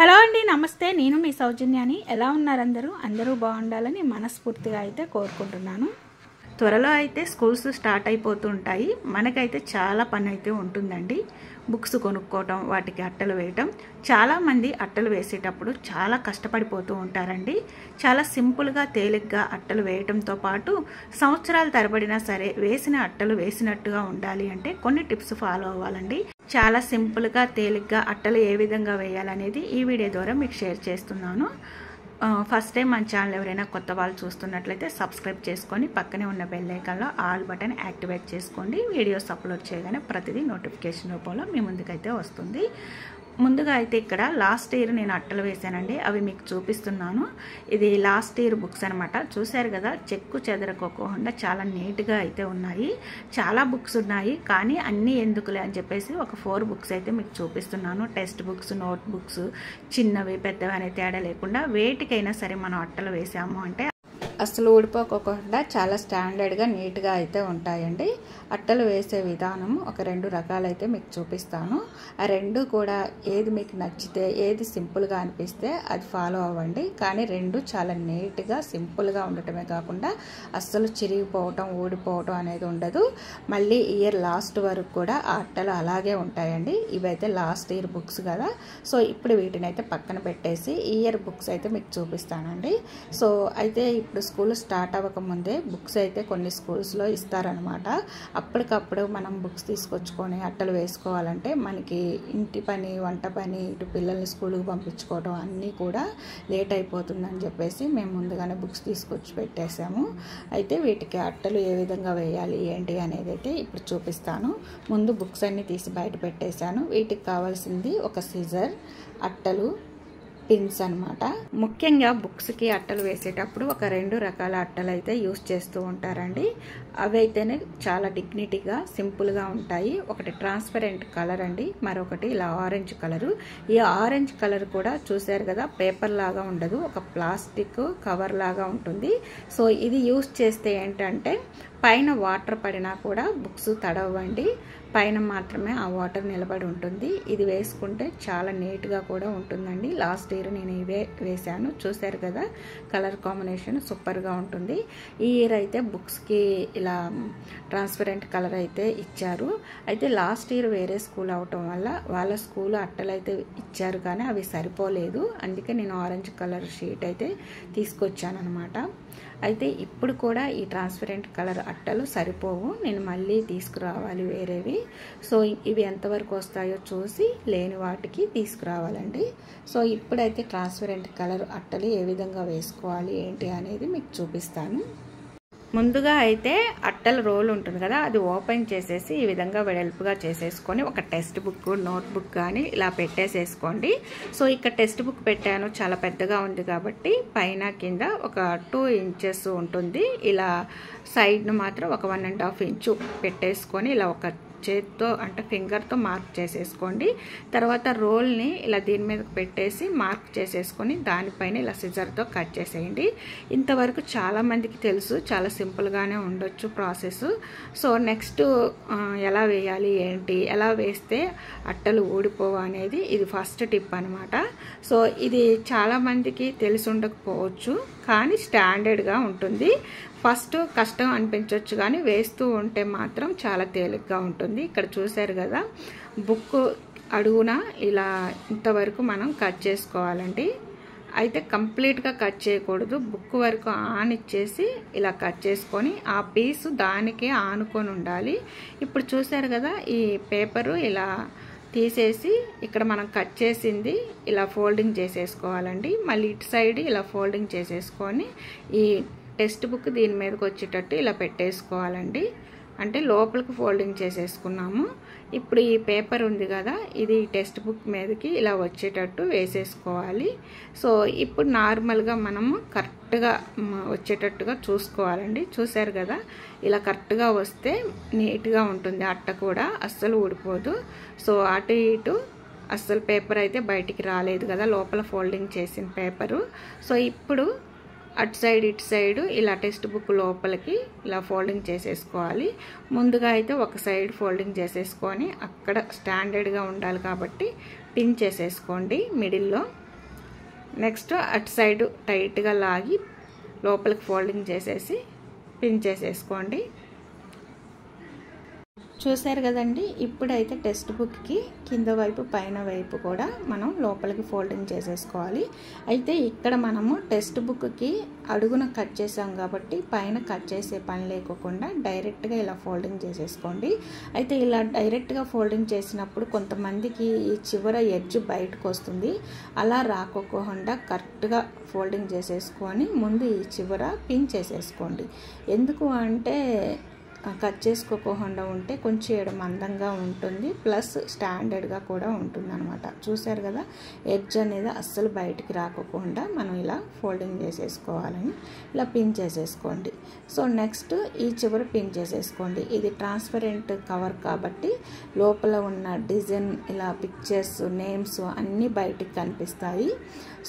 Hello అండి, నమస్తే. నేను మీ సౌజన్యాని. ఎలా ఉన్నారు అందరూ బాగుండాలని మనస్ఫూర్తిగా అయితే కోరుకుంటున్నాను. త్వరలో అయితే స్కూల్స్ స్టార్ట్ అయిపోతూ ఉంటాయి. మనకైతే చాలా పని అయితే ఉంటుందండి. బుక్స్ కొనుక్కోవటం, వాటికి అట్టలు వేయటం. చాలామంది అట్టలు వేసేటప్పుడు చాలా కష్టపడిపోతూ ఉంటారండి. చాలా సింపుల్గా తేలిగ్గా అట్టలు వేయటంతో పాటు సంవత్సరాల తరబడినా సరే వేసిన అట్టలు వేసినట్టుగా ఉండాలి అంటే కొన్ని టిప్స్ ఫాలో అవ్వాలండి. చాలా సింపుల్గా తేలిగ్గా అట్టలు ఏ విధంగా వేయాలనేది ఈ వీడియో ద్వారా మీకు షేర్ చేస్తున్నాను. ఫస్ట్ టైం మన ఛానల్ ఎవరైనా కొత్త వాళ్ళు చూస్తున్నట్లయితే సబ్స్క్రైబ్ చేసుకొని పక్కనే ఉన్న బెల్ ఐకాన్లో ఆల్ బటన్ యాక్టివేట్ చేసుకోండి. వీడియోస్ అప్లోడ్ చేయగానే ప్రతిదీ నోటిఫికేషన్ రూపంలో మీ ముందుకైతే వస్తుంది. ముందుగా అయితే ఇక్కడ లాస్ట్ ఇయర్ నేను అట్టలు వేసానండి. అవి మీకు చూపిస్తున్నాను. ఇది లాస్ట్ ఇయర్ బుక్స్ అనమాట. చూశారు కదా, చెక్కు చెదరకోకుండా చాలా నీట్గా అయితే ఉన్నాయి. చాలా బుక్స్ ఉన్నాయి, కానీ అన్నీ ఎందుకులే అని చెప్పేసి ఒక 4 బుక్స్ అయితే మీకు చూపిస్తున్నాను. టెక్స్ట్ బుక్స్, నోట్ బుక్స్, చిన్నవి పెద్దవి అనే తేడా లేకుండా వేటికైనా సరే మనం అట్టలు వేసాము అంటే అసలు ఊడిపోకోకుండా చాలా స్టాండర్డ్గా నీట్గా అయితే ఉంటాయండి. అట్టలు వేసే విధానం ఒక 2 రకాలైతే మీకు చూపిస్తాను. ఆ 2 కూడా ఏది మీకు నచ్చితే, ఏది సింపుల్గా అనిపిస్తే అది ఫాలో అవ్వండి. కానీ 2 చాలా నీట్గా సింపుల్గా ఉండటమే కాకుండా అస్సలు చిరిగిపోవటం, ఊడిపోవటం అనేది ఉండదు. మళ్ళీ ఇయర్ లాస్ట్ వరకు కూడా ఆ అట్టలు అలాగే ఉంటాయండి. ఇవైతే లాస్ట్ ఇయర్ బుక్స్ కదా. సో ఇప్పుడు వీటిని అయితే పక్కన పెట్టేసి ఇయర్ బుక్స్ అయితే మీకు చూపిస్తానండి. సో అయితే ఇప్పుడు స్కూల్ స్టార్ట్ అవ్వకముందే బుక్స్ అయితే కొన్ని స్కూల్స్లో ఇస్తారనమాట. అప్పటికప్పుడు మనం బుక్స్ తీసుకొచ్చుకొని అట్టలు వేసుకోవాలంటే మనకి ఇంటి పని, వంట పని, ఇటు పిల్లల్ని స్కూల్కి పంపించుకోవడం అన్నీ కూడా లేట్ అయిపోతుందని చెప్పేసి మేము ముందుగానే బుక్స్ తీసుకొచ్చి పెట్టేసాము. అయితే వీటికి అట్టలు ఏ విధంగా వేయాలి ఏంటి అనేది అయితే ఇప్పుడు చూపిస్తాను. ముందు బుక్స్ అన్నీ తీసి బయట పెట్టేశాను. వీటికి కావాల్సింది ఒక సిజర్, అట్టలు, పిన్స్ అనమాట. ముఖ్యంగా బుక్స్కి అట్టలు వేసేటప్పుడు ఒక 2 రకాల అట్టలు అయితే యూస్ చేస్తూ ఉంటారండి. అవి అయితేనే చాలా డిగ్నిటీగా సింపుల్గా ఉంటాయి. ఒకటి ట్రాన్స్పరెంట్ కలర్ అండి, మరొకటి ఇలా ఆరెంజ్ కలరు. ఈ ఆరెంజ్ కలర్ కూడా చూసారు కదా, పేపర్ లాగా ఉండదు, ఒక ప్లాస్టిక్ కవర్ లాగా ఉంటుంది. సో ఇది యూస్ చేస్తే ఏంటంటే పైన వాటర్ పడినా కూడా బుక్స్ తడవండి, పైన మాత్రమే ఆ వాటర్ నిలబడి ఉంటుంది. ఇది వేసుకుంటే చాలా నీట్గా కూడా ఉంటుందండి. లాస్ట్ ఇయర్ నేను ఇవే వేశాను. చూశారు కదా, కలర్ కాంబినేషన్ సూపర్గా ఉంటుంది. ఈ ఇయర్ అయితే బుక్స్కి ఇలా ట్రాన్స్పరెంట్ కలర్ అయితే ఇచ్చారు. అయితే లాస్ట్ ఇయర్ వేరే స్కూల్ అవటం వల్ల వాళ్ళ స్కూల్ అట్టలు అయితే ఇచ్చారు, కానీ అవి సరిపోలేదు. అందుకే నేను ఆరెంజ్ కలర్ షీట్ అయితే తీసుకొచ్చాను అనమాట. అయితే ఇప్పుడు కూడా ఈ ట్రాన్స్పరెంట్ కలర్ అట్టలు సరిపోవు, నేను మళ్ళీ తీసుకురావాలి వేరేవి. సో ఇవి ఎంతవరకు వస్తాయో చూసి లేని వాటికి తీసుకురావాలండి. సో ఇప్పుడైతే ట్రాన్స్పరెంట్ కలర్ అట్టలు ఏ విధంగా వేసుకోవాలి ఏంటి అనేది మీకు చూపిస్తాను. ముందుగా అయితే అట్టల రోల్ ఉంటుంది కదా, అది ఓపెన్ చేసేసి ఈ విధంగా వెడల్పుగా చేసేసుకొని ఒక టెక్స్ట్ బుక్, నోట్ బుక్ కానీ ఇలా పెట్టేసేసుకోండి. సో ఇక్కడ టెక్స్ట్ బుక్ పెట్టాను, చాలా పెద్దగా ఉంది కాబట్టి పైన కింద ఒక 2 ఇంచెస్ ఉంటుంది. ఇలా సైడ్ను మాత్రం ఒక 1.5 ఇంచు పెట్టేసుకొని ఇలా ఒక చేత్తో అంటే ఫింగర్తో మార్క్ చేసేసుకోండి. తర్వాత రోల్ని ఇలా దీని మీద పెట్టేసి మార్క్ చేసేసుకొని దానిపైన ఇలా సిజర్తో కట్ చేసేయండి. ఇంతవరకు చాలామందికి తెలుసు, చాలా సింపుల్గానే ఉండొచ్చు ప్రాసెస్. సో నెక్స్ట్ ఎలా వేయాలి ఏంటి, ఎలా వేస్తే అట్టలు ఊడిపోవు అనేది ఇది ఫస్ట్ టిప్ అనమాట. సో ఇది చాలామందికి తెలిసి ఉండకపోవచ్చు, కానీ స్టాండర్డ్గా ఉంటుంది. ఫస్ట్ కష్టం అనిపించవచ్చు, కానీ వేస్తూ ఉంటే మాత్రం చాలా తేలిగ్గా ఉంటుంది. ఇక్కడ చూశారు కదా, బుక్ అడుగున ఇలా ఇంతవరకు మనం కట్ చేసుకోవాలండి. అయితే కంప్లీట్గా కట్ చేయకూడదు, బుక్ వరకు ఆనిచ్చేసి ఇలా కట్ చేసుకొని ఆ పీసు దానికే ఆనుకొని ఉండాలి. ఇప్పుడు చూశారు కదా, ఈ పేపరు ఇలా తీసేసి ఇక్కడ మనం కట్ చేసింది ఇలా ఫోల్డింగ్ చేసేసుకోవాలండి. మళ్ళీ ఇటు సైడ్ ఇలా ఫోల్డింగ్ చేసేసుకొని ఈ టెక్స్ట్ బుక్ దీని మీదకి వచ్చేటట్టు ఇలా పెట్టేసుకోవాలండి. అంటే లోపలికి ఫోల్డింగ్ చేసేసుకున్నాము. ఇప్పుడు ఈ పేపర్ ఉంది కదా, ఇది టెక్స్ట్ బుక్ మీదకి ఇలా వచ్చేటట్టు వేసేసుకోవాలి. సో ఇప్పుడు నార్మల్గా మనము కరెక్ట్గా వచ్చేటట్టుగా చూసుకోవాలండి. చూశారు కదా, ఇలా కరెక్ట్గా వస్తే నీట్గా ఉంటుంది, అట్ట కూడా అస్సలు ఊడిపోదు. సో అటు ఇటు అస్సలు పేపర్ అయితే బయటికి రాలేదు కదా, లోపల ఫోల్డింగ్ చేసిన పేపరు. సో ఇప్పుడు అటు సైడ్ ఇటు సైడ్ ఇలా టెక్స్ట్ బుక్ లోపలికి ఇలా ఫోల్డింగ్ చేసేసుకోవాలి. ముందుగా అయితే ఒక సైడ్ ఫోల్డింగ్ చేసేసుకొని అక్కడ స్టాండర్డ్గా ఉండాలి కాబట్టి పిన్ చేసేసుకోండి మిడిల్లో. నెక్స్ట్ అటు సైడ్ టైట్గా లాగి లోపలికి ఫోల్డింగ్ చేసేసి పిన్ చేసేసుకోండి. చూసారు కదండి. ఇప్పుడైతే టెక్స్ట్ బుక్కి కింద వైపు పైన వైపు కూడా మనం లోపలికి ఫోల్డింగ్ చేసేసుకోవాలి. అయితే ఇక్కడ మనము టెక్స్ట్ బుక్కి అడుగున కట్ చేసాం కాబట్టి పైన కట్ చేసే పని లేకుండా డైరెక్ట్గా ఇలా ఫోల్డింగ్ చేసేసుకోండి. అయితే ఇలా డైరెక్ట్గా ఫోల్డింగ్ చేసినప్పుడు కొంతమందికి ఈ చివర ఎడ్జ్ బయటకు వస్తుంది. అలా రాకోకుండా కరెక్ట్గా ఫోల్డింగ్ చేసేసుకొని ముందు ఈ చివర పిన్ చేసేసుకోండి. ఎందుకు అంటే కట్ చేసుకోకుండా ఉంటే కొంచెం మందంగా ఉంటుంది, ప్లస్ స్టాండర్డ్గా కూడా ఉంటుంది అనమాట. చూసారు కదా, ఎడ్జ్ అనేది అస్సలు బయటికి రాకోకుండా మనం ఇలా ఫోల్డింగ్ చేసేసుకోవాలని ఇలా పిన్ చేసేసుకోండి. సో నెక్స్ట్ ఈ చివర పిన్ చేసేసుకోండి. ఇది ట్రాన్స్పరెంట్ కవర్ కాబట్టి లోపల ఉన్న డిజైన్ ఇలా పిక్చర్స్ నేమ్స్ అన్నీ బయటికి కనిపిస్తాయి.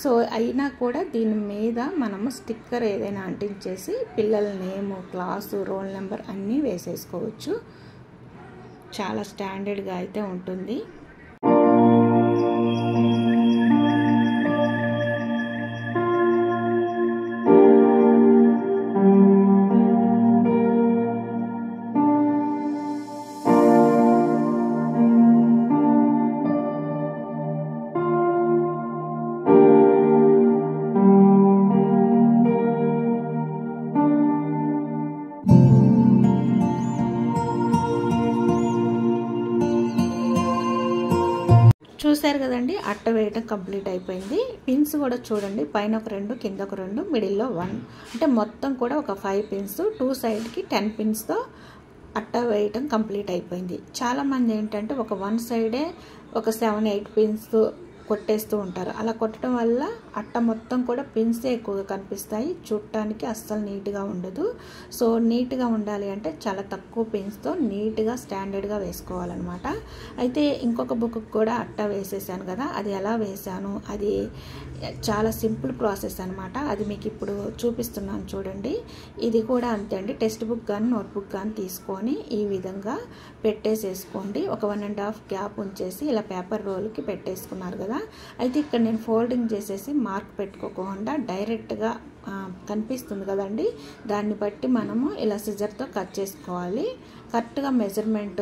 సో అయినా కూడా దీని మీద మనము స్టిక్కర్ ఏదైనా అంటించేసి పిల్లల నేము, క్లాసు, రోల్ నెంబర్ అన్నీ వేసేసుకోవచ్చు. చాలా స్టాండర్డ్గా అయితే ఉంటుంది. చూసారు కదండి, అట్ట వేయటం కంప్లీట్ అయిపోయింది. పిన్స్ కూడా చూడండి, పైన ఒక 2, కింద ఒక 2, మిడిల్లో 1, అంటే మొత్తం కూడా ఒక 5 పిన్స్, 2 సైడ్కి 10 పిన్స్తో అట్ట వేయటం కంప్లీట్ అయిపోయింది. చాలామంది ఏంటంటే ఒక 1 సైడే ఒక 7-8 పిన్స్ కొట్టేస్తూ ఉంటారు. అలా కొట్టడం వల్ల అట్ట మొత్తం కూడా పిన్సే ఎక్కువగా కనిపిస్తాయి, చూడటానికి అస్సలు నీట్గా ఉండదు. సో నీట్గా ఉండాలి అంటే చాలా తక్కువ పిన్స్తో నీట్గా స్టాండర్డ్గా వేసుకోవాలన్నమాట. అయితే ఇంకొక బుక్ కూడా అట్ట వేసేసాను కదా, అది ఎలా వేసాను, అది చాలా సింపుల్ ప్రాసెస్ అనమాట. అది మీకు ఇప్పుడు చూపిస్తున్నాను చూడండి. ఇది కూడా అంతే అండి. టెక్స్ట్ బుక్ కానీ నోట్బుక్ కానీ తీసుకొని ఈ విధంగా పెట్టేసేసుకోండి. ఒక 1.5 గ్యాప్ ఉంచేసి ఇలా పేపర్ రోల్కి పెట్టేసుకున్నారు కదా. అయితే ఇక్కడ నేను ఫోల్డింగ్ చేసేసి మార్క్ పెట్టుకోకుండా డైరెక్ట్గా కనిపిస్తుంది కదండి, దాన్ని బట్టి మనము ఇలా సిజర్తో కట్ చేసుకోవాలి. కరెక్ట్గా మెజర్మెంట్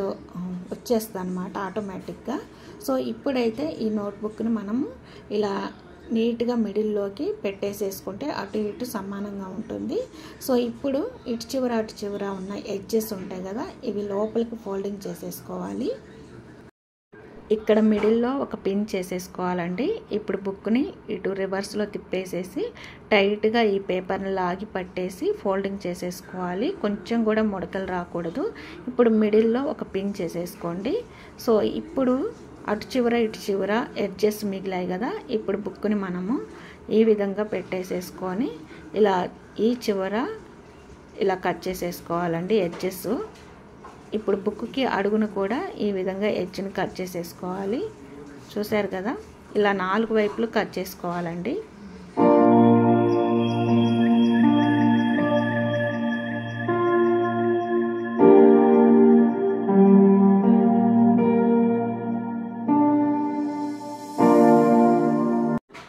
వచ్చేస్తుంది అనమాట ఆటోమేటిక్గా. సో ఇప్పుడైతే ఈ నోట్బుక్ని మనము ఇలా నీట్గా మిడిల్లోకి పెట్టేసేసుకుంటే అటు ఇటు సమానంగా ఉంటుంది. సో ఇప్పుడు ఇటు చివర అటు చివర ఉన్న ఎడ్జెస్ ఉంటాయి కదా, ఇవి లోపలికి ఫోల్డింగ్ చేసేసుకోవాలి. ఇక్కడ మిడిల్లో ఒక పిన్ చేసేసుకోవాలండి. ఇప్పుడు బుక్ని ఇటు రివర్స్లో తిప్పేసేసి టైట్గా ఈ పేపర్ని లాగి పట్టేసి ఫోల్డింగ్ చేసేసుకోవాలి. కొంచెం కూడా ముడతలు రాకూడదు. ఇప్పుడు మిడిల్లో ఒక పిన్ చేసేసుకోండి. సో ఇప్పుడు అటు చివర ఇటు చివర ఎడ్జెస్ మిగిలాయి కదా, ఇప్పుడు బుక్ని మనము ఈ విధంగా పెట్టేసేసుకొని ఇలా ఈ చివర ఇలా కట్ చేసేసుకోవాలండి ఎడ్జెస్. ఇప్పుడు బుక్కి అడుగును కూడా ఈ విధంగా ఎడ్జ్ని కట్ చేసేసుకోవాలి. చూసారు కదా, ఇలా 4 వైపులు కట్ చేసుకోవాలండి.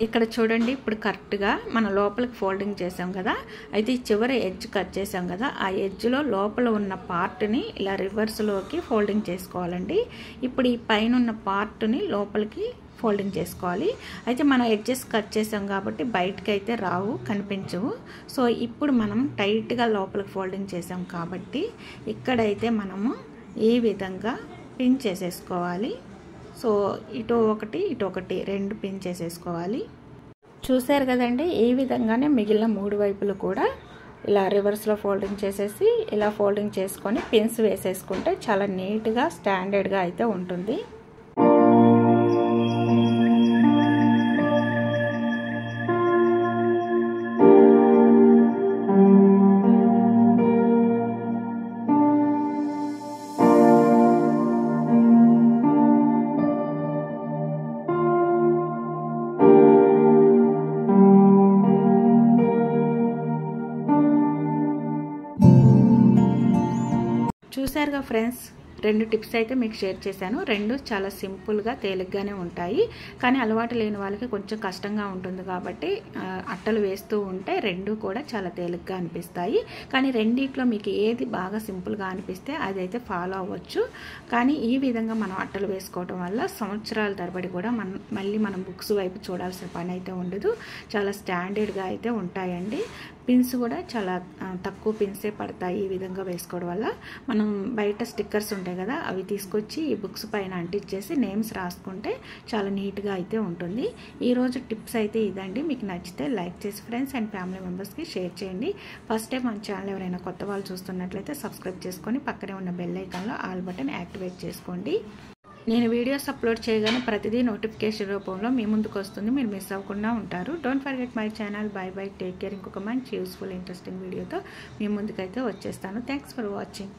ఇక్కడ చూడండి, ఇప్పుడు కరెక్ట్గా మన లోపలికి ఫోల్డింగ్ చేసాం కదా, అయితే ఈ చివరి ఎడ్జ్ కట్ చేసాం కదా, ఆ ఎడ్జ్లో లోపల ఉన్న పార్ట్ని ఇలా రివర్స్లోకి ఫోల్డింగ్ చేసుకోవాలండి. ఇప్పుడు ఈ పైన ఉన్న పార్ట్ని లోపలికి ఫోల్డింగ్ చేసుకోవాలి. అయితే మనం ఎడ్జెస్ కట్ చేసాం కాబట్టి బయటకి అయితే రావు, కనిపించవు. సో ఇప్పుడు మనం టైట్గా లోపలికి ఫోల్డింగ్ చేసాం కాబట్టి ఇక్కడైతే మనము ఈ విధంగా పిన్ చేసేసుకోవాలి. సో ఇటు ఒకటి 2 పిన్ చేసేసుకోవాలి. చూసారు కదండి, ఈ విధంగానే మిగిలిన 3 వైపులు కూడా ఇలా రివర్స్లో ఫోల్డింగ్ చేసేసి ఇలా ఫోల్డింగ్ చేసుకొని పిన్స్ వేసేసుకుంటే చాలా నీట్గా స్టాండర్డ్గా అయితే ఉంటుంది. చూసారుగా ఫ్రెండ్స్, 2 టిప్స్ అయితే మీకు షేర్ చేశాను. 2 చాలా సింపుల్గా తేలిగ్గానే ఉంటాయి. కానీ అలవాటు లేని వాళ్ళకి కొంచెం కష్టంగా ఉంటుంది కాబట్టి అట్టలు వేస్తూ ఉంటే 2 కూడా చాలా తేలిగ్గా అనిపిస్తాయి. కానీ రెండిట్లో మీకు ఏది బాగా సింపుల్గా అనిపిస్తే అదైతే ఫాలో అవ్వచ్చు. కానీ ఈ విధంగా మనం అట్టలు వేసుకోవడం వల్ల సంవత్సరాల తరబడి కూడా మళ్ళీ మనం బుక్స్ వైపు చూడాల్సిన పని అయితే ఉండదు. చాలా స్టాండర్డ్గా అయితే ఉంటాయండి. పిన్స్ కూడా చాలా తక్కువ పిన్సే పడతాయి ఈ విధంగా వేసుకోవడం వల్ల. మనం బయట స్టిక్కర్స్ ఉంటాయి కదా, అవి తీసుకొచ్చి ఈ బుక్స్ పైన అంటించేసి నేమ్స్ రాసుకుంటే చాలా నీట్గా అయితే ఉంటుంది. ఈరోజు టిప్స్ అయితే ఇదండి. మీకు నచ్చితే లైక్ చేసి ఫ్రెండ్స్ అండ్ ఫ్యామిలీ మెంబర్స్కి షేర్ చేయండి. ఫస్ట్ టైం మన ఛానల్ ఎవరైనా కొత్త వాళ్ళు చూస్తున్నట్లయితే సబ్స్క్రైబ్ చేసుకొని పక్కనే ఉన్న బెల్ ఐకాన్లో ఆల్ బటన్ యాక్టివేట్ చేసుకోండి. నేను వీడియోస్ అప్లోడ్ చేయగానే ప్రతిదీ నోటిఫికేషన్ రూపంలో మీ ముందుకు వస్తుంది. మీరు మిస్ అవ్వకుండా ఉంటారు. Don't forget my channel. By by, take care. ఇంకొక మంచి యూస్ఫుల్ ఇంట్రెస్టింగ్ వీడియోతో మీ ముందుకైతే వచ్చేస్తాను. Thanks for watching.